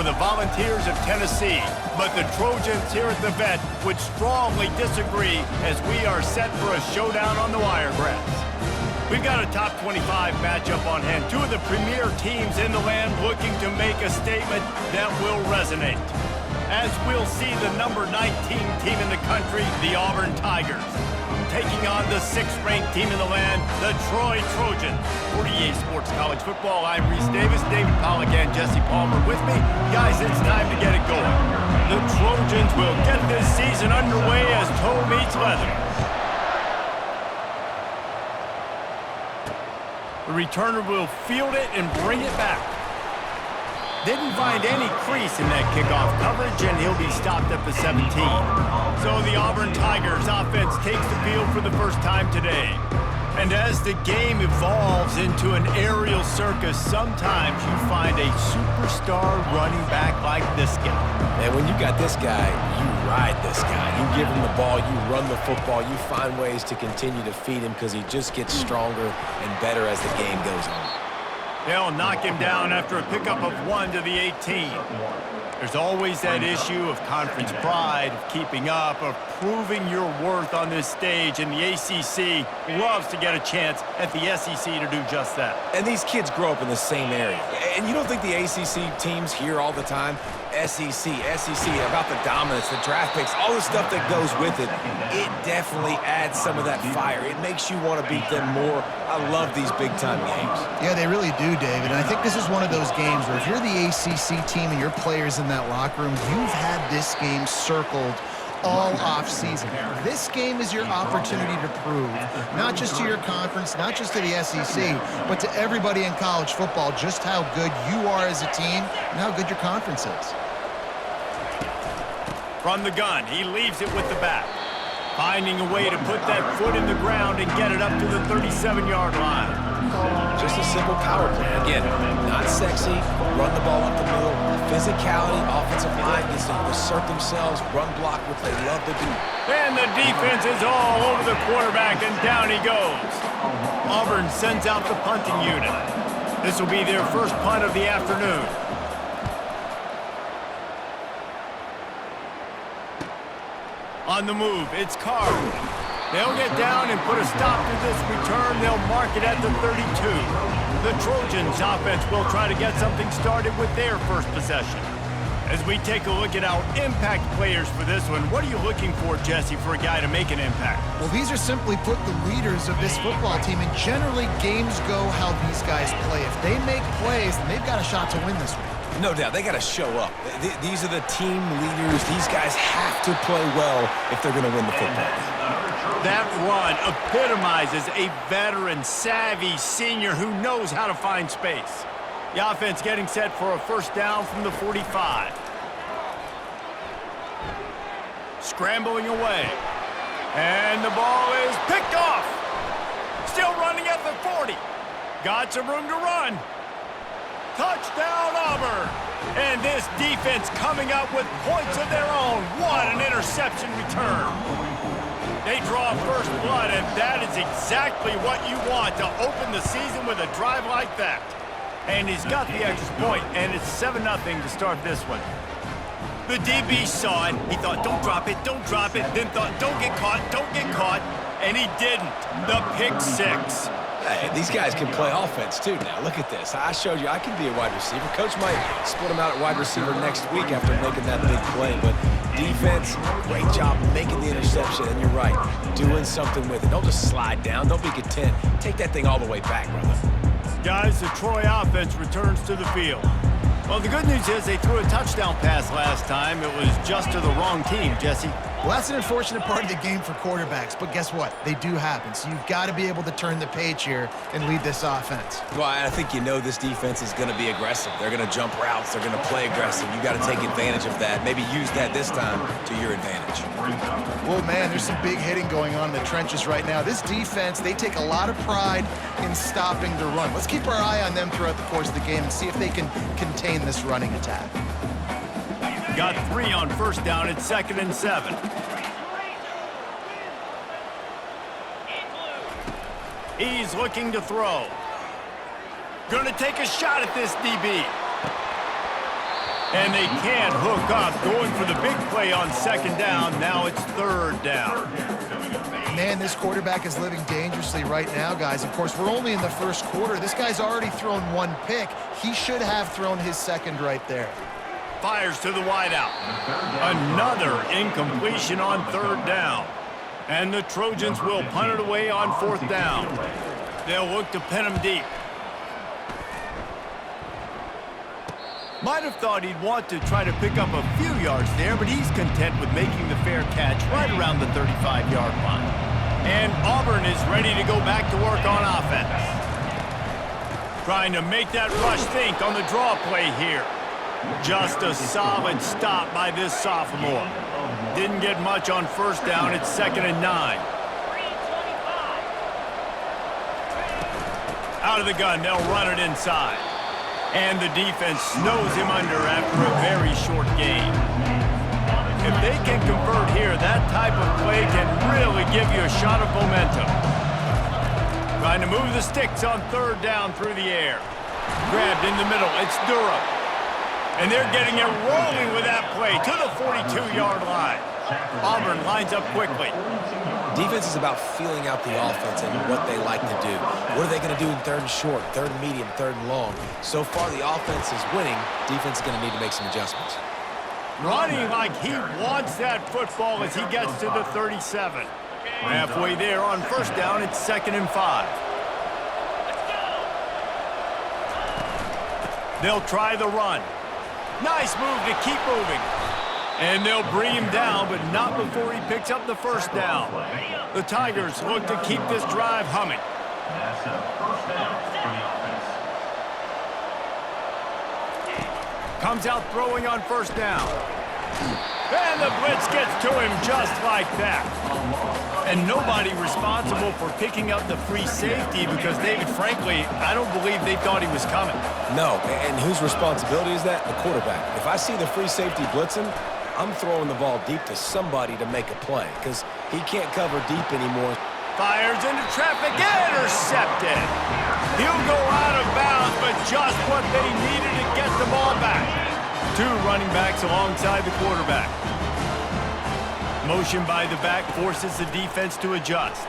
for the Volunteers of Tennessee. But the Trojans here at the Vet would strongly disagree as we are set for a showdown on the Wiregrass. We've got a top 25 matchup on hand. Two of the premier teams in the land looking to make a statement that will resonate. As we'll see the number 19 team in the country, the Auburn Tigers, taking on the 6th-ranked team in the land, the Troy Trojans. 48 Sports College Football, I'm Reese Davis, David Pollack and Jesse Palmer with me. Guys, it's time to get it going. The Trojans will get this season underway as toe meets leather. The returner will field it and bring it back. Didn't find any crease in that kickoff coverage, and he'll be stopped at the 17. So the Auburn Tigers offense takes the field for the first time today. And as the game evolves into an aerial circus, sometimes you find a superstar running back like this guy. And when you got this guy, you ride this guy. You give him the ball, you run the football, you find ways to continue to feed him because he just gets stronger and better as the game goes on. They'll knock him down after a pickup of 1 to the 18. There's always that issue of conference pride, of keeping up, of proving your worth on this stage, and the ACC loves to get a chance at the SEC to do just that. And these kids grow up in the same area. And you don't think the ACC teams hear all the time, SEC, about the dominance, the draft picks, all the stuff that goes with it. It definitely adds some of that fire. It makes you want to beat them more. I love these big-time games. Yeah, they really do, David. And I think this is one of those games where if you're the ACC team and your players in that locker room, you've had this game circled all off-season. This game is your opportunity to prove, not just to your conference, not just to the SEC, but to everybody in college football, just how good you are as a team and how good your conference is. From the gun, he leaves it with the back, finding a way to put that foot in the ground and get it up to the 37-yard line. Just a simple power play. Again, not sexy, run the ball up the middle, physicality, offensive line gets to assert themselves, run block, which they love to do. And the defense is all over the quarterback, and down he goes. Auburn sends out the punting unit. This will be their first punt of the afternoon. On the move, it's Carr. They'll get down and put a stop to this return. They'll mark it at the 32. The Trojans offense will try to get something started with their first possession. As we take a look at our impact players for this one, what are you looking for, Jesse, for a guy to make an impact? Well, these are simply put the leaders of this football team, and generally games go how these guys play. If they make plays, then they've got a shot to win this one. No doubt, they got to show up. These are the team leaders. These guys have to play well if they're going to win the football game. That run epitomizes a veteran, savvy senior who knows how to find space. The offense getting set for a first down from the 45. Scrambling away. And the ball is picked off. Still running at the 40. Got some room to run. Touchdown, Auburn! And this defense coming up with points of their own. What an interception return. They draw first blood, and that is exactly what you want to open the season with a drive like that. And he's got the extra point, and it's 7-0 to start this one. The DB saw it. He thought, don't drop it, then thought, don't get caught, and he didn't. The pick six. Hey, these guys can play offense, too, now. Look at this. I showed you I can be a wide receiver. Coach might split him out at wide receiver next week after making that big play. But defense, great job making the interception. And you're right, doing something with it. Don't just slide down. Don't be content. Take that thing all the way back, brother. Guys, the Troy offense returns to the field. Well, the good news is they threw a touchdown pass last time. It was just to the wrong team, Jesse. Well, that's an unfortunate part of the game for quarterbacks, but guess what? They do happen, so you've got to be able to turn the page here and lead this offense. Well, I think you know this defense is going to be aggressive. They're going to jump routes. They're going to play aggressive. You got to take advantage of that. Maybe use that this time to your advantage. Well, man, there's some big hitting going on in the trenches right now. This defense, they take a lot of pride in stopping the run. Let's keep our eye on them throughout the course of the game and see if they can contain this running attack. Got 3 on first down at 2nd and 7. He's looking to throw. Gonna take a shot at this DB. And they can't hook up, going for the big play on second down. Now it's third down. Man, this quarterback is living dangerously right now, guys. Of course, we're only in the first quarter. This guy's already thrown one pick. He should have thrown his second right there. Fires to the wideout. Another incompletion on third down. And the Trojans will punt it away on fourth down. They'll look to pin him deep. Might have thought he'd want to try to pick up a few yards there, but he's content with making the fair catch right around the 35-yard line. And Auburn is ready to go back to work on offense. Trying to make that rush think on the draw play here. Just a solid stop by this sophomore. Didn't get much on first down. It's 2nd and 9. Out of the gun, they'll run it inside. And the defense snows him under after a very short game. If they can convert here, that type of play can really give you a shot of momentum. Trying to move the sticks on third down through the air. Grabbed in the middle. It's Durham. And they're getting it rolling with that play to the 42-yard line. Auburn lines up quickly. Defense is about feeling out the offense and what they like to do. What are they going to do in third and short, third and medium, third and long? So far, the offense is winning. Defense is going to need to make some adjustments. Running like he wants that football as he gets to the 37. Halfway there on first down, it's 2nd and 5. They'll try the run. Nice move to keep moving. And they'll bring him down, but not before he picks up the first down. The Tigers look to keep this drive humming. Comes out throwing on first down. And the blitz gets to him just like that. And nobody responsible for picking up the free safety because, David, frankly, I don't believe they thought he was coming. No, and whose responsibility is that? The quarterback. If I see the free safety blitzing, I'm throwing the ball deep to somebody to make a play because he can't cover deep anymore. Fires into traffic, intercepted. He'll go out of bounds, but just what they needed to get the ball back. Two running backs alongside the quarterback. Motion by the back forces the defense to adjust.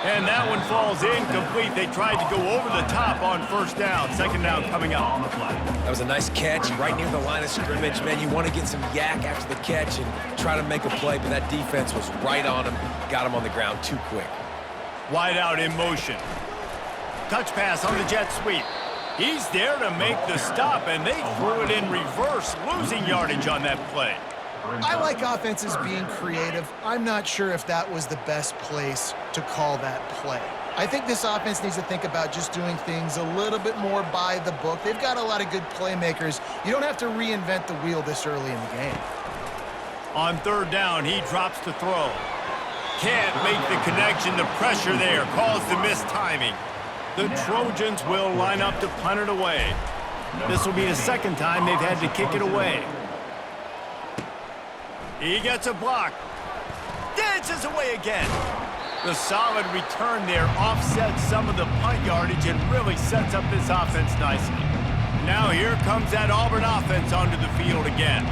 And that one falls incomplete. They tried to go over the top on first down. Second down coming up. That was a nice catch right near the line of scrimmage. Man, you want to get some yak after the catch and try to make a play, but that defense was right on him. Got him on the ground too quick. Wide out in motion. Touch pass on the jet sweep. He's there to make the stop, and they threw it in reverse, losing yardage on that play. I like offenses being creative. I'm not sure if that was the best place to call that play. I think this offense needs to think about just doing things a little bit more by the book. They've got a lot of good playmakers. You don't have to reinvent the wheel this early in the game. On third down, he drops to throw. Can't make the connection. The pressure there caused the missed timing. The Trojans will line up to punt it away. This will be the second time they've had to kick it away. He gets a block. Dances away again. The solid return there offsets some of the punt yardage and really sets up this offense nicely. Now here comes that Auburn offense onto the field again.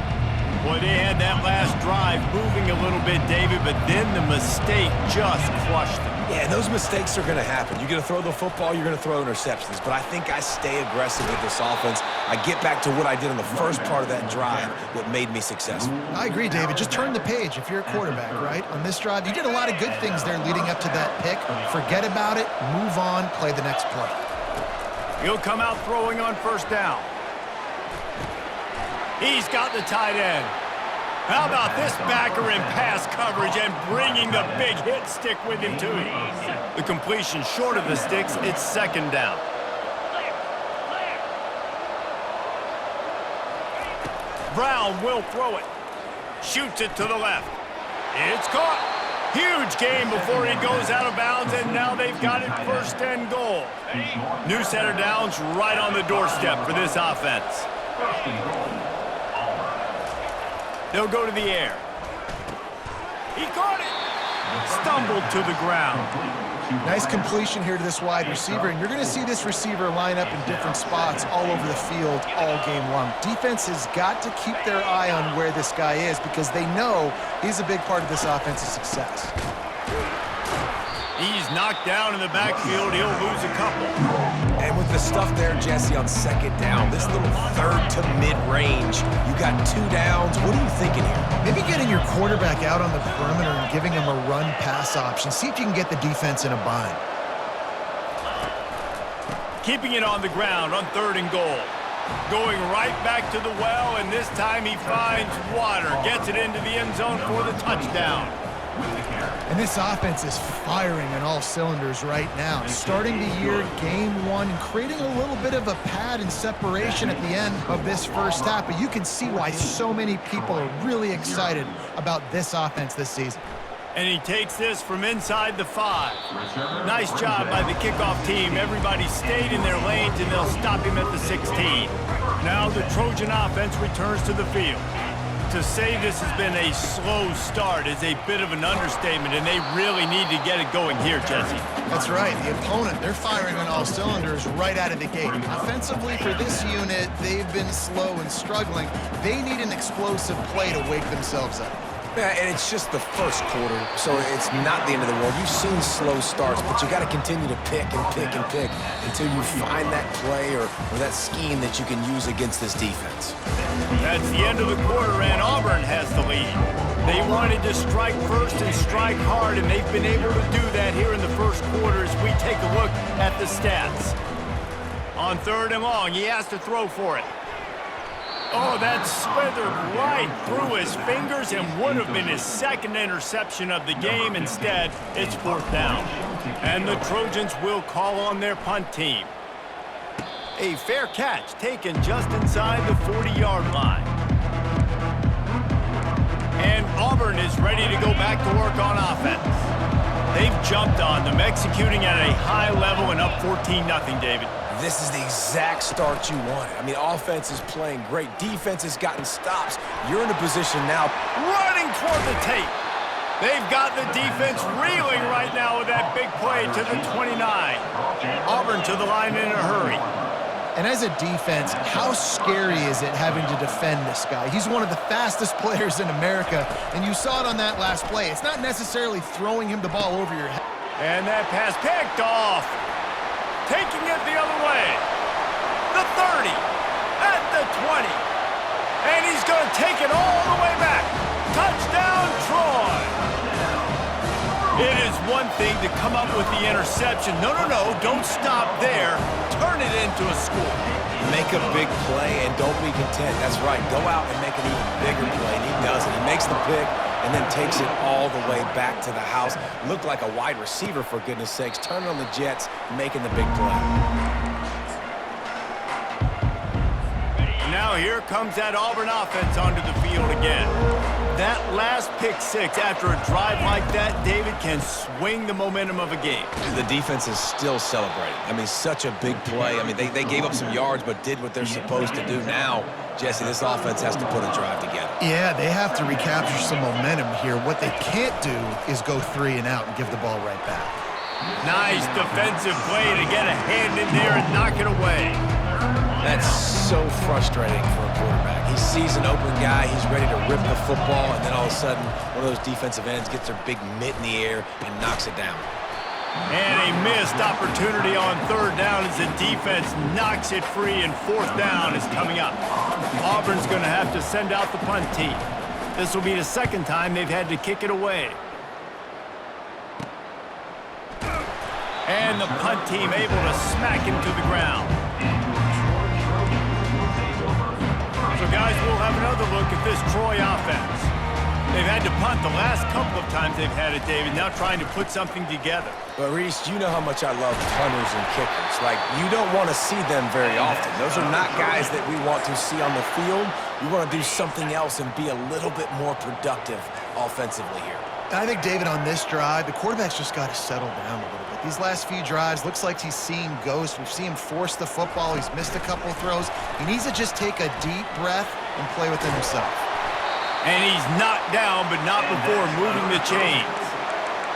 Boy, they had that last drive moving a little bit, David, but then the mistake just crushed them. Yeah, those mistakes are going to happen. You're going to throw the football, you're going to throw interceptions. But I think I stay aggressive with this offense. I get back to what I did in the first part of that drive, what made me successful. I agree, David. Just turn the page if you're a quarterback, right? On this drive, you did a lot of good things there leading up to that pick. Forget about it, move on, play the next play. He'll come out throwing on first down. He's got the tight end. How about this backer in pass coverage and bringing the big hit stick with him, too? The completion short of the sticks, it's second down. Brown will throw it. Shoots it to the left. It's caught. Huge game before he goes out of bounds, and now they've got it first and goal. New set of downs right on the doorstep for this offense. They'll go to the air. He caught it. Stumbled to the ground. Nice completion here to this wide receiver, and you're going to see this receiver line up in different spots all over the field all game long. Defense has got to keep their eye on where this guy is because they know he's a big part of this offense's success. He's knocked down in the backfield. He'll lose a couple. And with the stuff there, Jesse, on second down, this little third to mid-range, you got 2 downs. What are you thinking here? Maybe getting your quarterback out on the perimeter and giving him a run-pass option. See if you can get the defense in a bind. Keeping it on the ground on 3rd and goal. Going right back to the well, and this time he finds water. Gets it into the end zone for the touchdown. And this offense is firing on all cylinders right now. Starting the year, game 1, and creating a little bit of a pad and separation at the end of this first half. But you can see why so many people are really excited about this offense this season. And he takes this from inside the 5. Nice job by the kickoff team. Everybody stayed in their lanes, and they'll stop him at the 16. Now the Trojan offense returns to the field. To say this has been a slow start is a bit of an understatement, and they really need to get it going here, Jesse. That's right. The opponent, they're firing on all cylinders right out of the gate. Offensively, for this unit, they've been slow and struggling. They need an explosive play to wake themselves up. Yeah, and it's just the first quarter, so it's not the end of the world. You've seen slow starts, but you got to continue to pick and pick and pick until you find that play or that scheme that you can use against this defense. That's the end of the quarter, and Auburn has the lead. They wanted to strike first and strike hard, and they've been able to do that here in the first quarter as we take a look at the stats. On 3rd and long, he has to throw for it. Oh, that slithered right through his fingers and would have been his 2nd interception of the game. Instead, it's 4th down. And the Trojans will call on their punt team. A fair catch taken just inside the 40-yard line. And Auburn is ready to go back to work on offense. They've jumped on them, executing at a high level and up 14-0, David. This is the exact start you wanted. I mean, offense is playing great. Defense has gotten stops. You're in a position now. Running toward the tape. They've got the defense reeling right now with that big play to the 29. Auburn to the line in a hurry. And as a defense, how scary is it having to defend this guy? He's one of the fastest players in America, and you saw it on that last play. It's not necessarily throwing him the ball over your head. And that pass picked off. Taking it the other way. The 30. At the 20. And he's going to take it all the way back. Touchdown, Troy. It is one thing to come up with the interception. No, don't stop there. Turn it into a score. Make a big play and don't be content. That's right. Go out and make an even bigger play, and he does it. He makes the pick and then takes it all the way back to the house. Looked like a wide receiver, for goodness sakes. Turning on the Jets, making the big play. Now here comes that Auburn offense onto the field again. That last pick 6 after a drive like that, David, can swing the momentum of a game. The defense is still celebrating. I mean, such a big play. I mean, they gave up some yards but did what they're supposed to do. Now, Jesse, this offense has to put a drive together. Yeah, they have to recapture some momentum here. What they can't do is go 3 and out and give the ball right back. Nice defensive play to get a hand in there and knock it away. That's so frustrating for a quarterback. He sees an open guy, he's ready to rip the football, and then all of a sudden, one of those defensive ends gets their big mitt in the air and knocks it down. And a missed opportunity on 3rd down as the defense knocks it free, and 4th down is coming up. Auburn's going to have to send out the punt team. This will be the 2nd time they've had to kick it away. And the punt team able to smack him to the ground. So, guys, we'll have another look at this Troy offense. They've had to punt the last couple of times they've had it, David, now trying to put something together. But, Reese, you know how much I love punters and kickers. Like, you don't want to see them very often. Those are not guys that we want to see on the field. We want to do something else and be a little bit more productive offensively here. I think, David, on this drive, the quarterback's just got to settle down a little bit. These last few drives, looks like he's seeing ghosts. We've seen him force the football. He's missed a couple throws. He needs to just take a deep breath and play within himself. And he's knocked down, but not before moving the chains.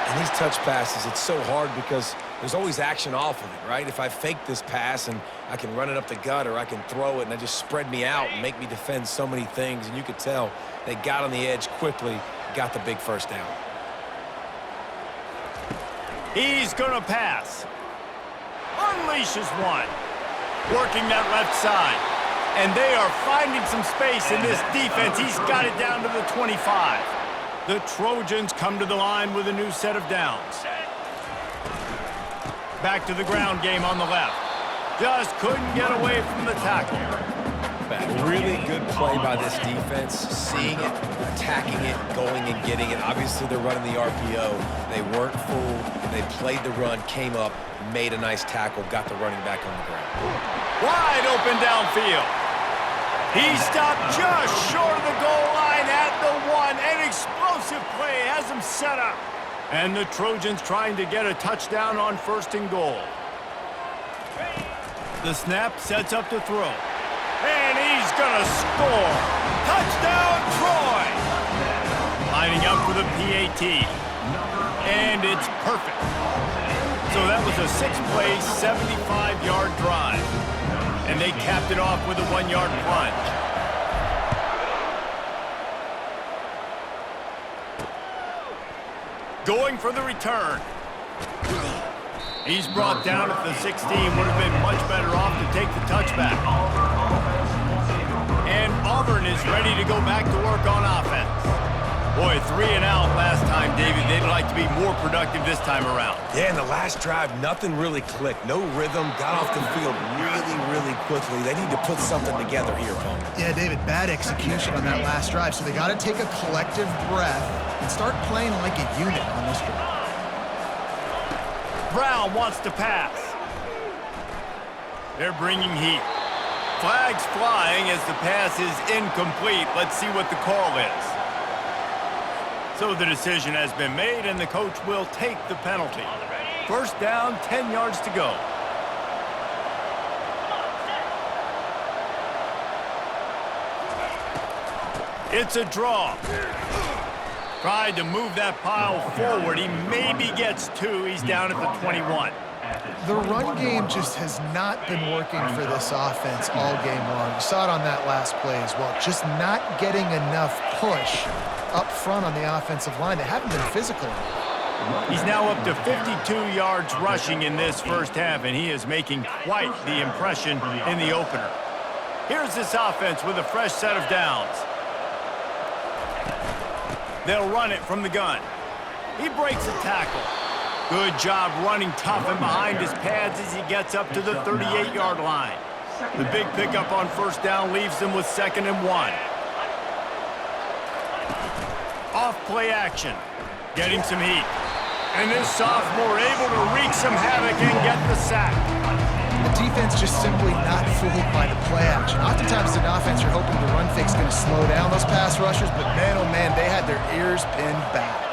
And these touch passes, it's so hard because there's always action off of it, right? If I fake this pass and I can run it up the gut or I can throw it and they just spread me out and make me defend so many things. And you could tell they got on the edge quickly, got the big first down. He's going to pass. Unleashes one. Working that left side. And they are finding some space in this defense. He's got it down to the 25. The Trojans come to the line with a new set of downs. Back to the ground game on the left. Just couldn't get away from the tackle. Really good play by this defense. Seeing it, attacking it, going and getting it. Obviously, they're running the RPO. They weren't fooled. They played the run, came up, made a nice tackle, got the running back on the ground. Wide open downfield. He stopped just short of the goal line at the 1. An explosive play has him set up. And the Trojans trying to get a touchdown on 1st and goal. The snap sets up to throw. And he's going to score. Touchdown, Troy! Lining up for the PAT. And it's perfect. So that was a 6-play, 75-yard drive. And they capped it off with a 1-yard plunge. Going for the return. He's brought down at the 16. Would have been much better off to take the touchback. And Auburn is ready to go back to work on offense. Boy, 3 and out last time, David. They'd like to be more productive this time around. Yeah, in the last drive, nothing really clicked. No rhythm, got off the field really quickly. They need to put something together here, opponent. Yeah, David, bad execution on that last drive, so they got to take a collective breath and start playing like a unit on this drive. Brown wants to pass. They're bringing heat. Flags flying as the pass is incomplete. Let's see what the call is. So the decision has been made, and the coach will take the penalty. 1st down, 10 yards to go. It's a draw. Tried to move that pile forward. He maybe gets 2. He's down at the 21. The run game just has not been working for this offense all game long. You saw it on that last play as well. Just not getting enough push up front on the offensive line. They haven't been physical enough. He's now up to 52 yards rushing in this 1st half, and he is making quite the impression in the opener. Here's this offense with a fresh set of downs. They'll run it from the gun. He breaks a tackle. Good job running tough and behind his pads as he gets up to the 38-yard line. The big pickup on 1st down leaves them with 2nd and 1. Off play action. Getting some heat. And this sophomore able to wreak some havoc and get the sack. The defense just simply not fooled by the play action. Oftentimes in offense, you're hoping the run fake's going to slow down those pass rushers, but man, oh man, they had their ears pinned back.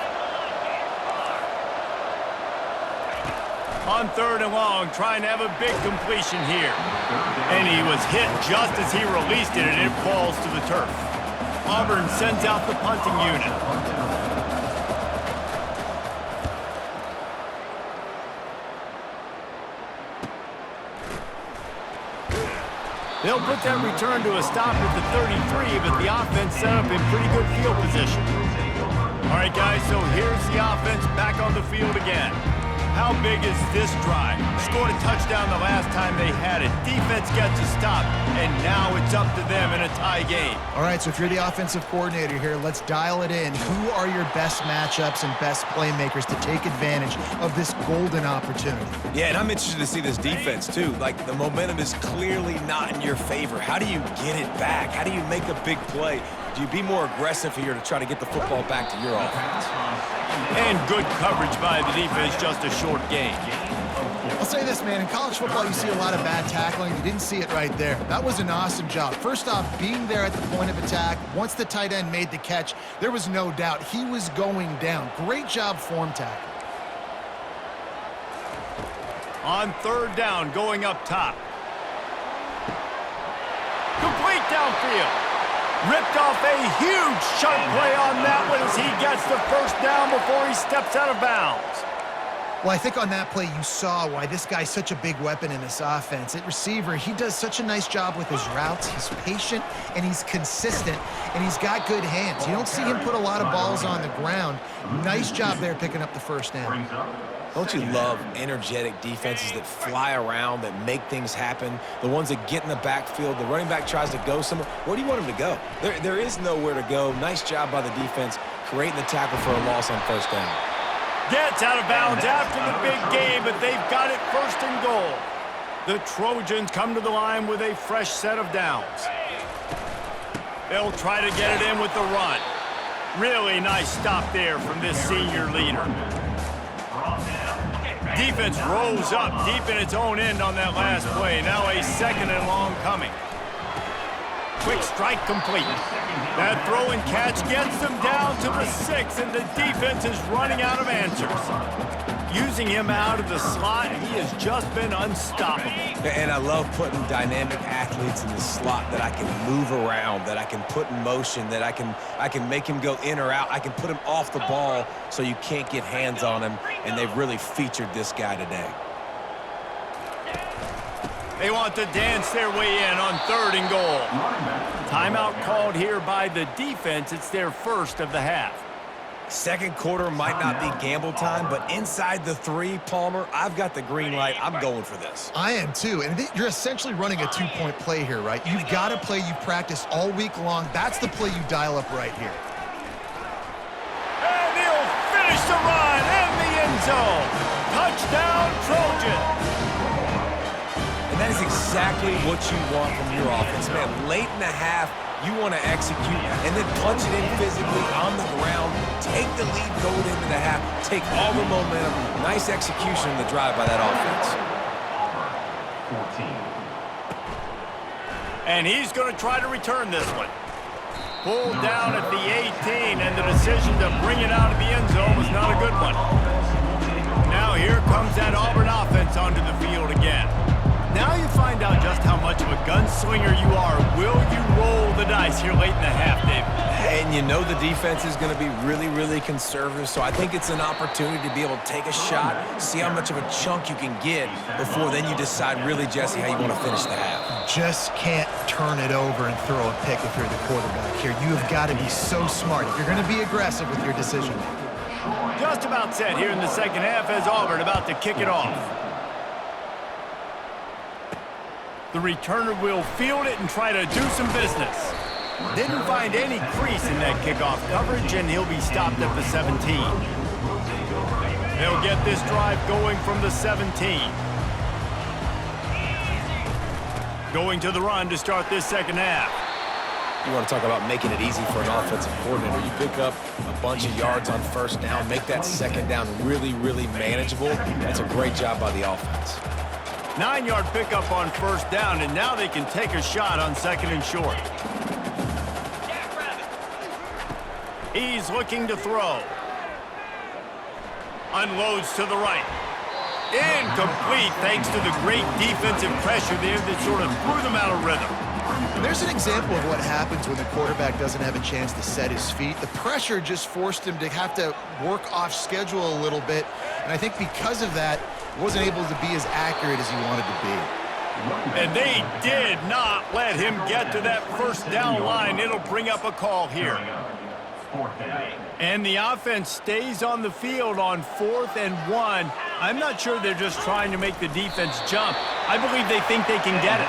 On 3rd and long, trying to have a big completion here. And he was hit just as he released it, and it falls to the turf. Auburn sends out the punting unit. They'll put that return to a stop at the 33, but the offense set up in pretty good field position. All right, guys, so here's the offense back on the field again. How big is this drive? Scored a touchdown the last time they had it. Defense gets a stop, and now it's up to them in a tie game. All right, so if you're the offensive coordinator here, let's dial it in. Who are your best matchups and best playmakers to take advantage of this golden opportunity? Yeah, and I'm interested to see this defense, too. Like, the momentum is clearly not in your favor. How do you get it back? How do you make a big play? Do you be more aggressive here to try to get the football back to your offense? And good coverage by the defense, just a short gain. I'll say this, man. In college football, you see a lot of bad tackling. You didn't see it right there. That was an awesome job. First off, being there at the point of attack. Once the tight end made the catch, there was no doubt he was going down. Great job form tackle. On 3rd down, going up top. Complete downfield. Ripped off a huge sharp play on that one as he gets the first down before he steps out of bounds. Well, I think on that play you saw why this guy's such a big weapon in this offense. At receiver, he does such a nice job with his routes. He's patient, and he's consistent, and he's got good hands. You don't see him put a lot of balls on the ground. Nice job there picking up the first down. Don't you love energetic defenses that fly around, that make things happen? The ones that get in the backfield, the running back tries to go somewhere. Where do you want him to go? There is nowhere to go. Nice job by the defense creating the tackle for a loss on first down. Gets out of bounds after the big game, but they've got it first and goal. The Trojans come to the line with a fresh set of downs. They'll try to get it in with the run. Really nice stop there from this senior leader. Defense rolls up deep in its own end on that last play. Now a second and long coming. Quick strike complete. That throw and catch gets them down to the 6, and the defense is running out of answers. Using him out of the slot, he has just been unstoppable. And I love putting dynamic athletes in the slot that I can move around, that I can put in motion, that I can make him go in or out. I can put him off the ball so you can't get hands on him, and they've really featured this guy today. They want to dance their way in on 3rd and goal. Timeout called here by the defense. It's their first of the half. Second quarter might not be gamble time, but inside the 3, Palmer, I've got the green light. I'm going for this. I am too, and you're essentially running a 2-point play here, right? You've got a play you've practiced all week long. That's the play you dial up right here. And he'll finish the run in the end zone. Touchdown, Trojans. And that is exactly what you want from your offense, man. Late in the half, you want to execute and then punch it in physically on the ground, take the lead going into the half, take all the momentum. Nice execution in the drive by that offense. 14. And he's going to try to return this one. Pulled down at the 18, and the decision to bring it out of the end zone was not a good one. Now here comes that Auburn offense onto the field again. Now you find out just how much of a gunslinger you are. Will you roll the dice here late in the half, Dave? And you know the defense is going to be really, really conservative, so I think it's an opportunity to be able to take a shot, see how much of a chunk you can get before then you decide really, Jesse, how you want to finish the half. Just can't turn it over and throw a pick if you're the quarterback here. You have got to be so smart if you're going to be aggressive with your decision making. Just about set here in the second half as Auburn about to kick it off. The returner will field it and try to do some business. Didn't find any crease in that kickoff coverage, and he'll be stopped at the 17. They'll get this drive going from the 17. Going to the run to start this second half. You want to talk about making it easy for an offensive coordinator. You pick up a bunch of yards on first down, make that second down really, really manageable. That's a great job by the offense. 9-yard pickup on first down, and now they can take a shot on second and short. He's looking to throw. Unloads to the right. Incomplete thanks to the great defensive pressure there that sort of threw them out of rhythm. There's an example of what happens when the quarterback doesn't have a chance to set his feet. The pressure just forced him to have to work off schedule a little bit, and I think because of that, wasn't able to be as accurate as he wanted to be. And they did not let him get to that first down line. It'll bring up a call here. And the offense stays on the field on 4th and 1. I'm not sure they're just trying to make the defense jump. I believe they think they can get it.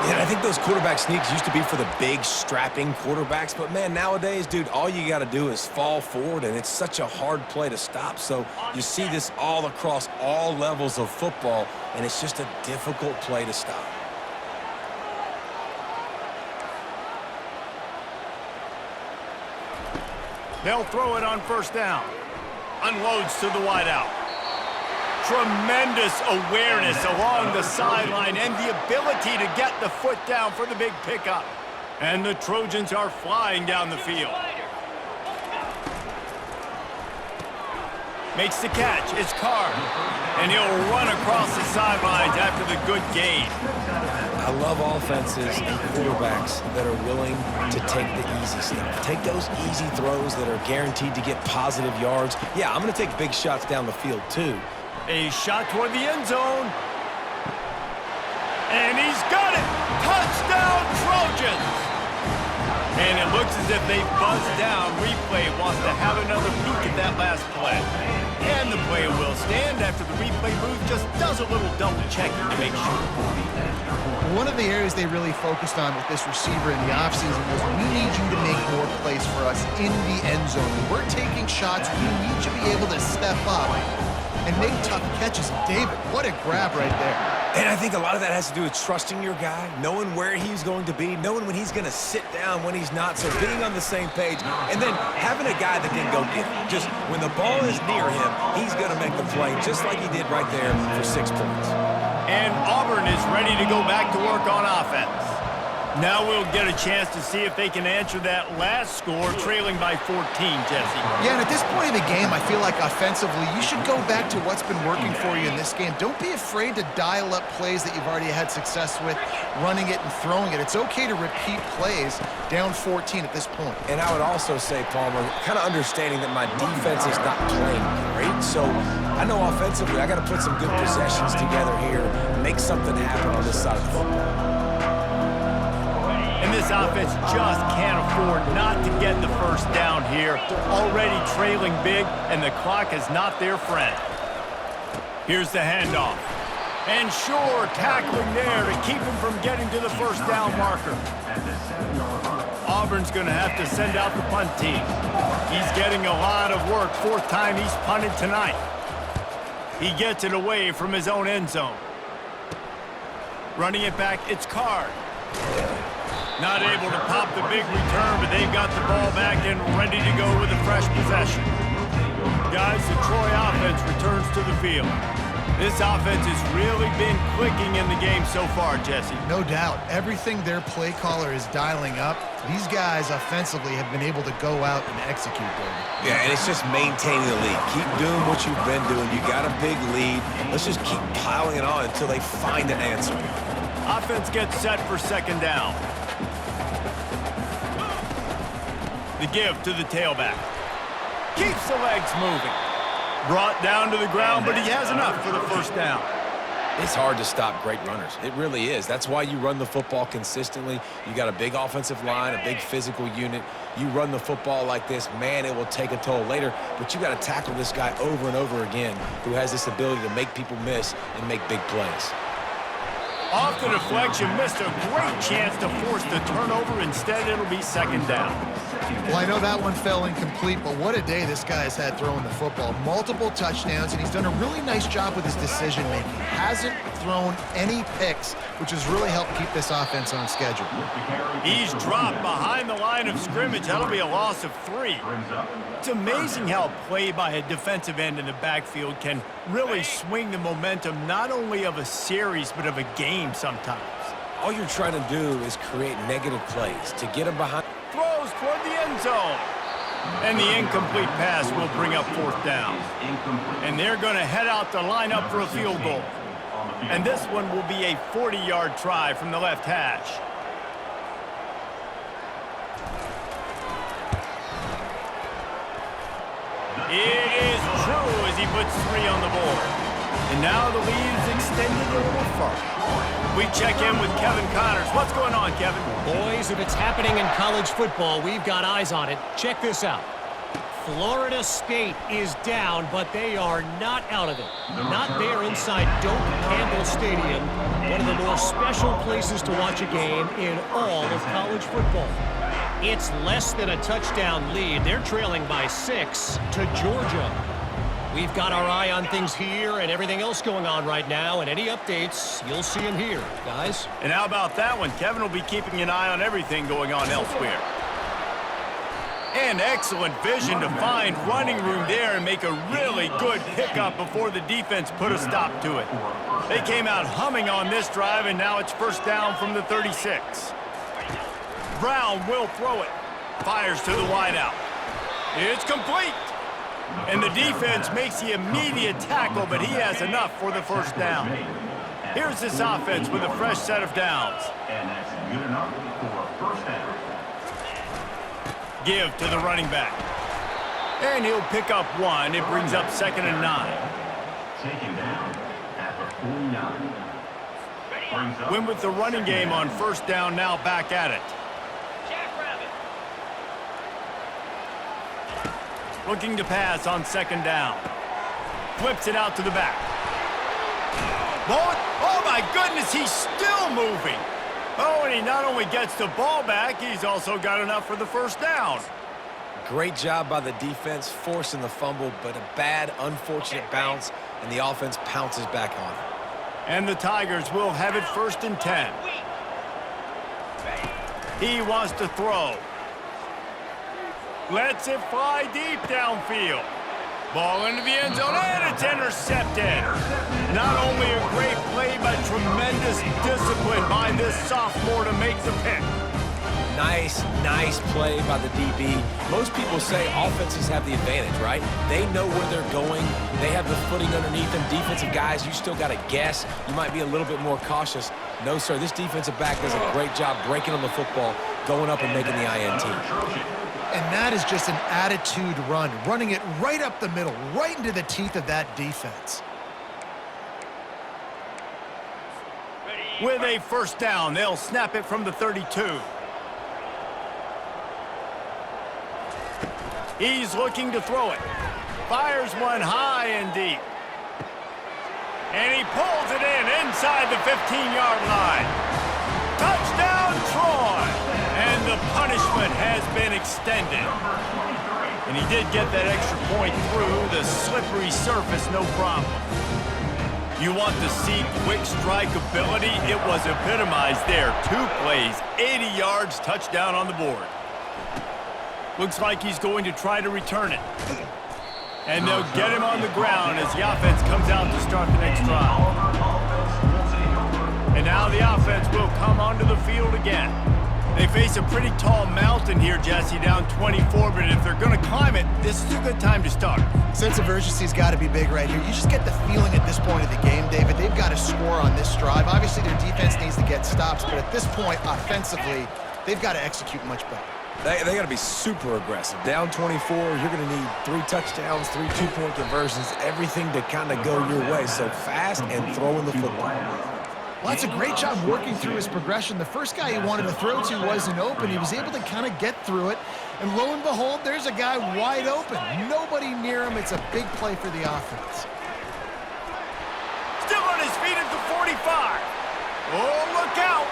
Yeah, I think those quarterback sneaks used to be for the big, strapping quarterbacks. But, man, nowadays, dude, all you got to do is fall forward, and it's such a hard play to stop. So you see this all across all levels of football, and it's just a difficult play to stop. They'll throw it on first down. Unloads to the wideout. Tremendous awareness along the sideline and the ability to get the foot down for the big pickup. And the Trojans are flying down the field. Makes the catch. It's Carr. And he'll run across the sidelines after the good gain. I love offenses and quarterbacks that are willing to take the easy stuff. Take those easy throws that are guaranteed to get positive yards. Yeah, I'm going to take big shots down the field, too. A shot toward the end zone. And he's got it! Touchdown, Trojans! And it looks as if they've buzzed down. Replay wants to have another peek at that last play. And the play will stand after the replay booth just does a little double checking to make sure. One of the areas they really focused on with this receiver in the offseason was we need you to make more plays for us in the end zone. When we're taking shots, we need you to be able to step up and make tough catches. And David, what a grab right there. And I think a lot of that has to do with trusting your guy, knowing where he's going to be, knowing when he's going to sit down, when he's not, so being on the same page, and then having a guy that can go get it. Just when the ball is near him, he's going to make the play, just like he did right there for 6 points. And Auburn is ready to go back to work on offense. Now we'll get a chance to see if they can answer that last score, trailing by 14, Jesse. Yeah, and at this point in the game, I feel like offensively, you should go back to what's been working for you in this game. Don't be afraid to dial up plays that you've already had success with, running it and throwing it. It's okay to repeat plays down 14 at this point. And I would also say, Palmer, kind of understanding that my defense is not playing great, so I know offensively I got to put some good possessions together here, make something happen on this side of the football. And this offense just can't afford not to get the first down here. Already trailing big, and the clock is not their friend. Here's the handoff. And sure, tackling there to keep him from getting to the first down marker. Auburn's going to have to send out the punt team. He's getting a lot of work. 4th time he's punted tonight. He gets it away from his own end zone. Running it back, it's Carr. Not able to pop the big return, but they've got the ball back and ready to go with a fresh possession. Guys, the Troy offense returns to the field. This offense has really been clicking in the game so far, Jesse. No doubt. Everything their play caller is dialing up, these guys offensively have been able to go out and execute, David. Yeah, and it's just maintaining the lead. Keep doing what you've been doing. You got a big lead. Let's just keep piling it on until they find an answer. Offense gets set for 2nd down. The give to the tailback. Keeps the legs moving. Brought down to the ground, but he has enough for the first down. It's hard to stop great runners. It really is. That's why you run the football consistently. You got a big offensive line, a big physical unit. You run the football like this, man, it will take a toll later. But you got to tackle this guy over and over again who has this ability to make people miss and make big plays. Off the deflection, missed a great chance to force the turnover. Instead, it'll be 2nd down. Well, I know that one fell incomplete, but what a day this guy has had throwing the football. Multiple touchdowns, and he's done a really nice job with his decision-making. Hasn't thrown any picks, which has really helped keep this offense on schedule. He's dropped behind the line of scrimmage. That'll be a loss of 3. It's amazing how play by a defensive end in the backfield can really swing the momentum not only of a series, but of a game sometimes. All you're trying to do is create negative plays to get them behind. Throws toward the end zone. And the incomplete pass will bring up 4th down. And they're going to head out to line up for a field goal. And this one will be a 40-yard try from the left hash. It is true as he puts 3 on the board. And now the lead is extended a little further. We check in with Kevin Connors. What's going on, Kevin? Boys, if it's happening in college football, we've got eyes on it. Check this out. Florida State is down, but they are not out of it. Not there inside Doak Campbell Stadium, one of the more special places to watch a game in all of college football. It's less than a touchdown lead. They're trailing by 6 to Georgia. We've got our eye on things here and everything else going on right now, and any updates, you'll see them here, guys. And how about that one? Kevin will be keeping an eye on everything going on elsewhere. And excellent vision to find running room there and make a really good pickup before the defense put a stop to it. They came out humming on this drive, and now it's 1st down from the 36. Brown will throw it. Fires to the wideout. It's complete. And the defense makes the immediate tackle, but he has enough for the first down. Here's this offense with a fresh set of downs. And that's good enough for a first down. Give to the running back. And he'll pick up one. It brings up 2nd and 9. Taken down at the 49. Win with the running game on first down, now back at it. Looking to pass on 2nd down. Flips it out to the back. Oh my goodness, he's still moving. Oh, and he not only gets the ball back, he's also got enough for the first down. Great job by the defense forcing the fumble, but a bad, unfortunate bounce, and the offense pounces back on it. And the Tigers will have it 1st and 10. He wants to throw. Lets it fly deep downfield. Ball into the end zone, and it's intercepted. Not only a great play, but tremendous discipline by this sophomore to make the pick. Nice play by the DB. Most people say offenses have the advantage, right? They know where they're going. They have the footing underneath them. Defensive guys, you still got to guess. You might be a little bit more cautious. No, sir, this defensive back does a great job breaking on the football, going up and making the INT. And that is just an attitude run, running it right up the middle, right into the teeth of that defense. With a first down, they'll snap it from the 32. He's looking to throw it. Fires one high and deep. And he pulls it in inside the 15-yard line. Touchdown, Troy! And the punishment has been extended. And he did get that extra point through the slippery surface, no problem. You want to see quick strike ability? It was epitomized there. 2 plays, 80 yards, touchdown on the board. Looks like he's going to try to return it. And they'll get him on the ground as the offense comes out to start the next drive. And now the offense will come onto the field again. They face a pretty tall mountain here, Jesse, down 24, but if they're going to climb it, this is a good time to start. Sense of urgency's got to be big right here. You just get the feeling at this point of the game, David, they've got to score on this drive. Obviously, their defense needs to get stops, but at this point, offensively, they've got to execute much better. They got to be super aggressive. Down 24, you're going to need 3 touchdowns, 3 two-point conversions, everything to kind of go your way. So fast and throwing the football. Well, that's a great job working through his progression. The first guy he wanted to throw to wasn't open. He was able to kind of get through it. And lo and behold, there's a guy wide open. Nobody near him. It's a big play for the offense. Still on his feet at the 45. Oh, look out.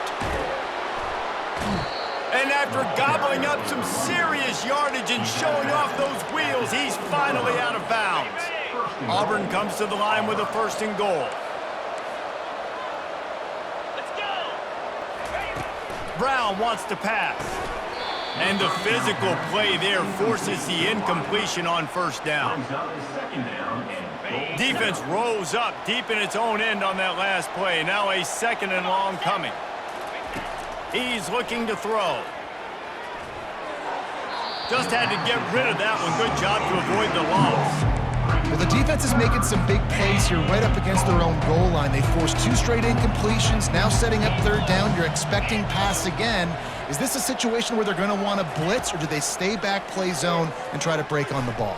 And after gobbling up some serious yardage and showing off those wheels, he's finally out of bounds. Auburn comes to the line with a 1st and goal. Brown wants to pass. And the physical play there forces the incompletion on first down. Defense rose up deep in its own end on that last play. Now a 2nd and long coming. He's looking to throw. Just had to get rid of that one. Good job to avoid the loss. Well, the defense is making some big plays here right up against their own goal line. They forced 2 straight incompletions, now setting up 3rd down. You're expecting pass again. Is this a situation where they're going to want to blitz, or do they stay back, play zone, and try to break on the ball?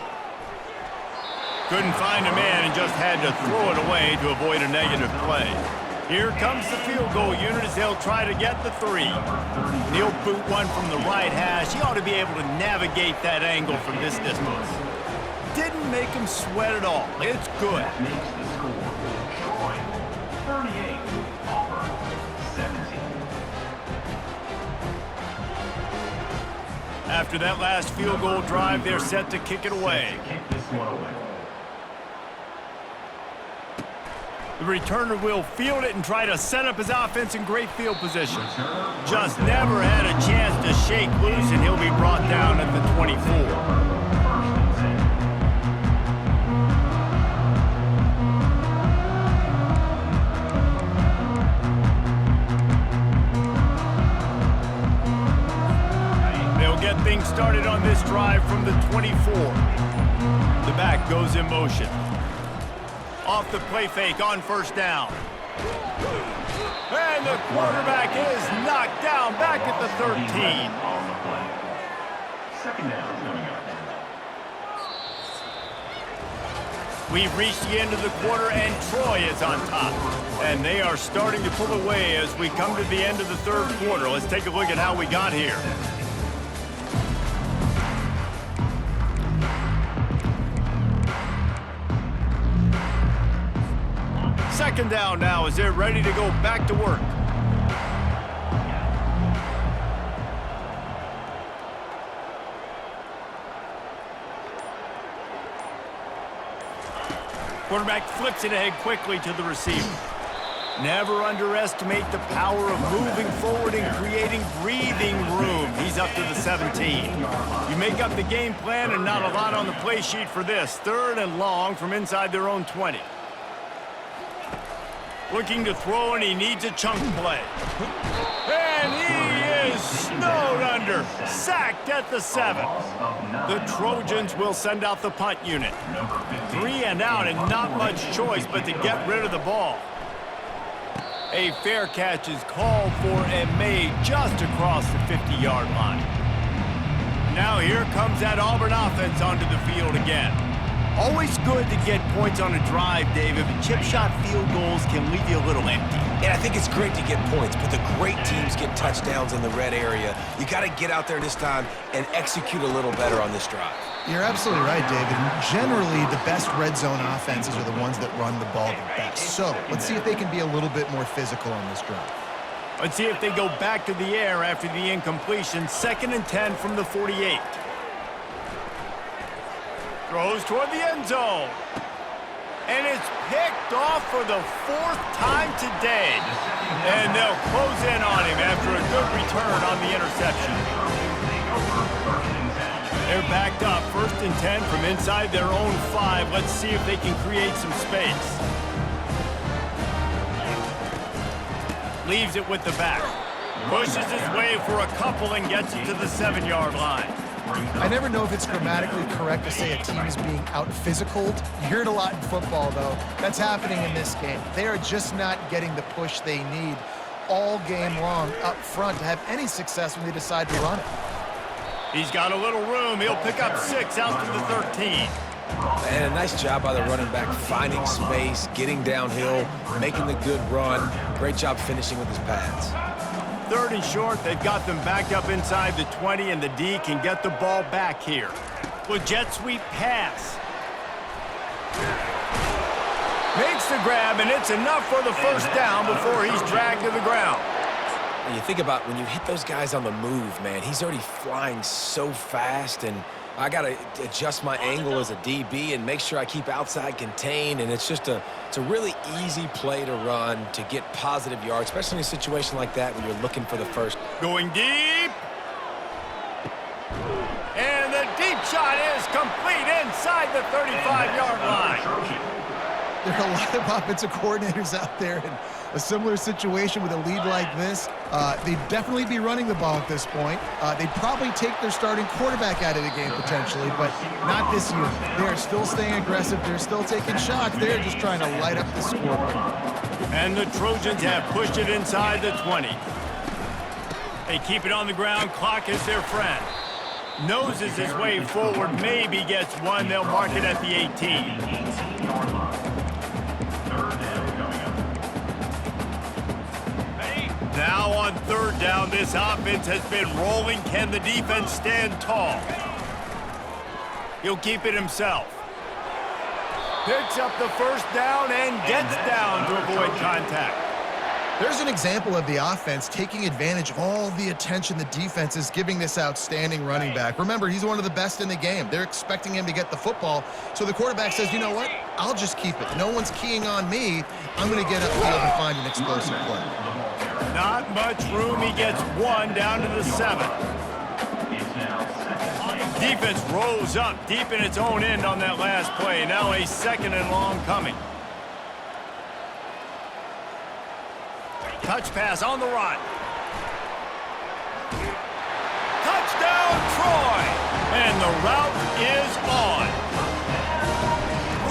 Couldn't find a man and just had to throw it away to avoid a negative play. Here comes the field goal unit as they'll try to get the 3. He'll boot one from the right hash. He ought to be able to navigate that angle from this distance. Didn't make him sweat at all. It's good. That makes the score. Troy, 38. Auburn, 17. After that last field goal drive, they're set to kick it away. Kick this one away. The returner will field it and try to set up his offense in great field position. Just never had a chance to shake loose, and he'll be brought down at the 24. get things started on this drive from the 24. The back goes in motion. Off the play fake on first down. And the quarterback is knocked down back at the 13. On the play. Second down coming up. We've reached the end of the quarter, and Troy is on top. And they are starting to pull away as we come to the end of the third quarter. Let's take a look at how we got here. Second down now as they're ready to go back to work. Quarterback flips it ahead quickly to the receiver. Never underestimate the power of moving forward and creating breathing room. He's up to the 17. You make up the game plan and not a lot on the play sheet for this. Third and long from inside their own 20. Looking to throw, and he needs a chunk play. And he is snowed under. Sacked at the 7. The Trojans will send out the punt unit. 3 and out, and not much choice but to get rid of the ball. A fair catch is called for and made just across the 50-yard line. Now here comes that Auburn offense onto the field again. Always good to get points on a drive, David, but chip shot field goals can leave you a little empty. And I think it's great to get points, but the great teams get touchdowns in the red area. You got to get out there this time and execute a little better on this drive. You're absolutely right, David. Generally, the best red zone offenses are the ones that run the ball the best. So let's see if they can be a little bit more physical on this drive. Let's see if they go back to the air after the incompletion. 2nd and 10 from the 48. Throws toward the end zone. And it's picked off for the 4th time today. And they'll close in on him after a good return on the interception. They're backed up. 1st and 10 from inside their own 5. Let's see if they can create some space. Leaves it with the back. Pushes his way for a couple and gets it to the 7-yard line. I never know if it's grammatically correct to say a team is being out-physicaled. You hear it a lot in football, though. That's happening in this game. They are just not getting the push they need all game long up front to have any success when they decide to run it. He's got a little room. He'll pick up 6 out to the 13. And a nice job by the running back, finding space, getting downhill, making the good run. Great job finishing with his pads. 3rd and short, they've got them backed up inside the 20, and the D can get the ball back here. With jet sweep pass. Makes the grab, and it's enough for the first down before he's dragged to the ground. And you think about when you hit those guys on the move, man, he's already flying so fast, and I got to adjust my angle as a DB and make sure I keep outside contained, and it's a really easy play to run to get positive yards, especially in a situation like that when you're looking for the first. Going deep. And the deep shot is complete inside the 35-yard line. There are a lot of offensive coordinators out there in a similar situation with a lead like this. They'd definitely be running the ball at this point. They'd probably take their starting quarterback out of the game potentially, but not this year. They're still staying aggressive. They're still taking shots. They're just trying to light up the scoreboard. And the Trojans have pushed it inside the 20. They keep it on the ground. Clock is their friend. Noses his way forward. Maybe gets one. They'll mark it at the 18. Now on 3rd down, this offense has been rolling. Can the defense stand tall? He'll keep it himself. Picks up the first down and gets down to avoid contact. There's an example of the offense taking advantage of all the attention the defense is giving this outstanding running back. Remember, he's one of the best in the game. They're expecting him to get the football, so the quarterback says, you know what? I'll just keep it. No one's keying on me. I'm going to get upfield and find an explosive play. Not much room. He gets 1 down to the 7. Defense rose up deep in its own end on that last play. Now a 2nd and long coming. Touch pass on the run. Touchdown, Troy! route is on.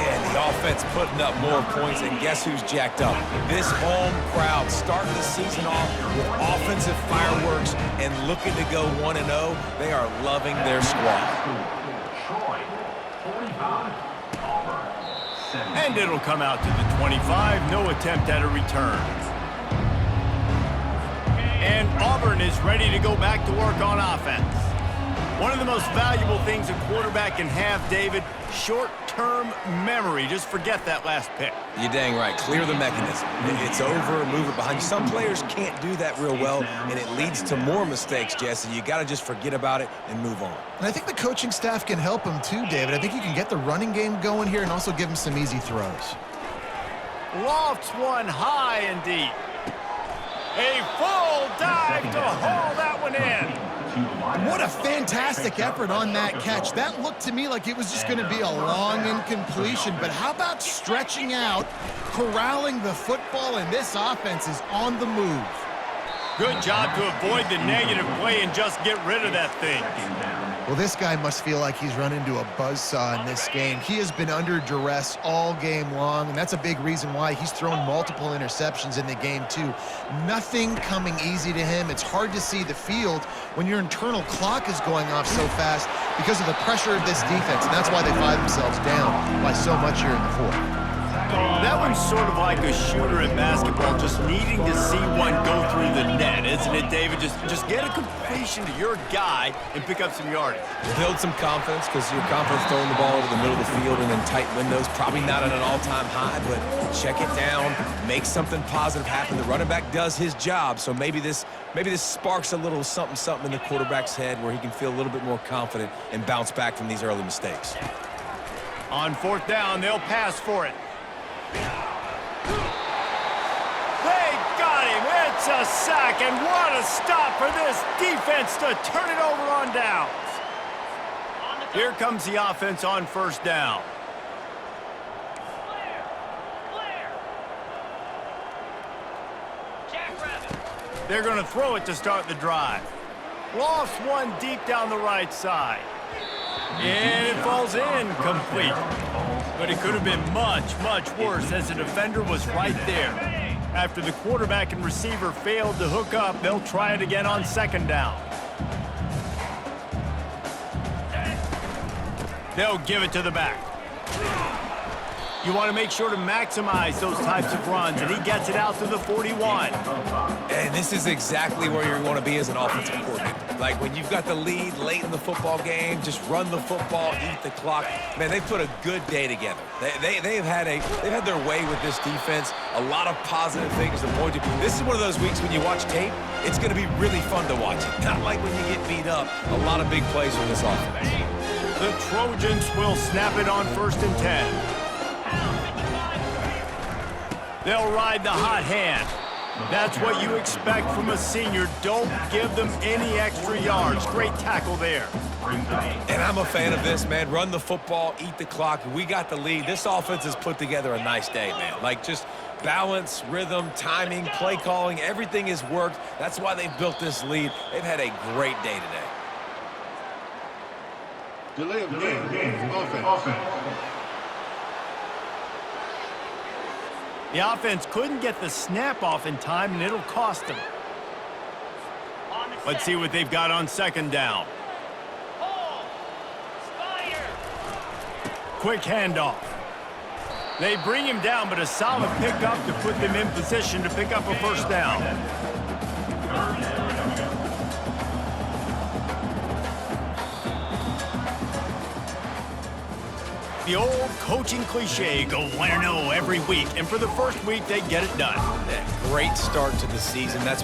And the offense putting up more points, and guess who's jacked up? This home crowd starting the season off with offensive fireworks and looking to go 1-0. They are loving their squad. Troy, 45. Auburn, 17. And it'll come out to the 25. No attempt at a return. And Auburn is ready to go back to work on offense. One of the most valuable things a quarterback can have, David, short-term memory. Just forget that last pick. You're dang right. Clear the mechanism. It's over, move it behind you. Some players can't do that real well, and it leads to more mistakes, Jesse. You got to just forget about it and move on. And I think the coaching staff can help him too, David. I think you can get the running game going here and also give him some easy throws. Lofts one high and deep. A full dive to haul that one in. What a fantastic effort on that catch. That looked to me like it was just going to be a long incompletion, but how about stretching out, corralling the football, and this offense is on the move. Good job to avoid the negative play and just get rid of that thing. Well, this guy must feel like he's run into a buzzsaw in this game. He has been under duress all game long, and that's a big reason why he's thrown multiple interceptions in the game, too. Nothing coming easy to him. It's hard to see the field when your internal clock is going off so fast because of the pressure of this defense, and that's why they find themselves down by so much here in the fourth. That one's sort of like a shooter in basketball, just needing to see one go through the net, isn't it, David? Just get a completion to your guy and pick up some yardage. Build some confidence, because your confidence throwing the ball over the middle of the field and in tight windows, probably not at an all-time high, but check it down, make something positive happen. The running back does his job, so maybe this sparks a little something in the quarterback's head where he can feel a little bit more confident and bounce back from these early mistakes. On fourth down, they'll pass for it. They got him. It's a sack, and what a stop for this defense to turn it over on downs. Here comes the offense on first down. They're going to throw it to start the drive. Lofts one deep down the right side. And it falls in complete. But it could have been much, much worse as the defender was right there. After the quarterback and receiver failed to hook up, they'll try it again on second down. They'll give it to the back. You want to make sure to maximize those types of runs, and he gets it out to the 41. And this is exactly where you want to be as an offensive coordinator. Like when you've got the lead late in the football game, just run the football, eat the clock. Man, they put a good day together. They've had their way with this defense. A lot of positive things to point to. This is one of those weeks when you watch tape, it's going to be really fun to watch it. Not like when you get beat up. A lot of big plays from this offense. The Trojans will snap it on 1st and 10. They'll ride the hot hand. That's what you expect from a senior. Don't give them any extra yards. Great tackle there. And I'm a fan of this, man. Run the football, eat the clock. We got the lead. This offense has put together a nice day, man. Like just balance, rhythm, timing, play calling, everything has worked. That's why they've built this lead. They've had a great day today. Delay of game. Offense. The offense couldn't get the snap off in time, and it'll cost them. Let's see what they've got on second down. Quick handoff. They bring him down, but a solid pickup to put them in position to pick up a first down. The old coaching cliche, go 1-0 every week, and for the first week, they get it done. Great start to the season. That's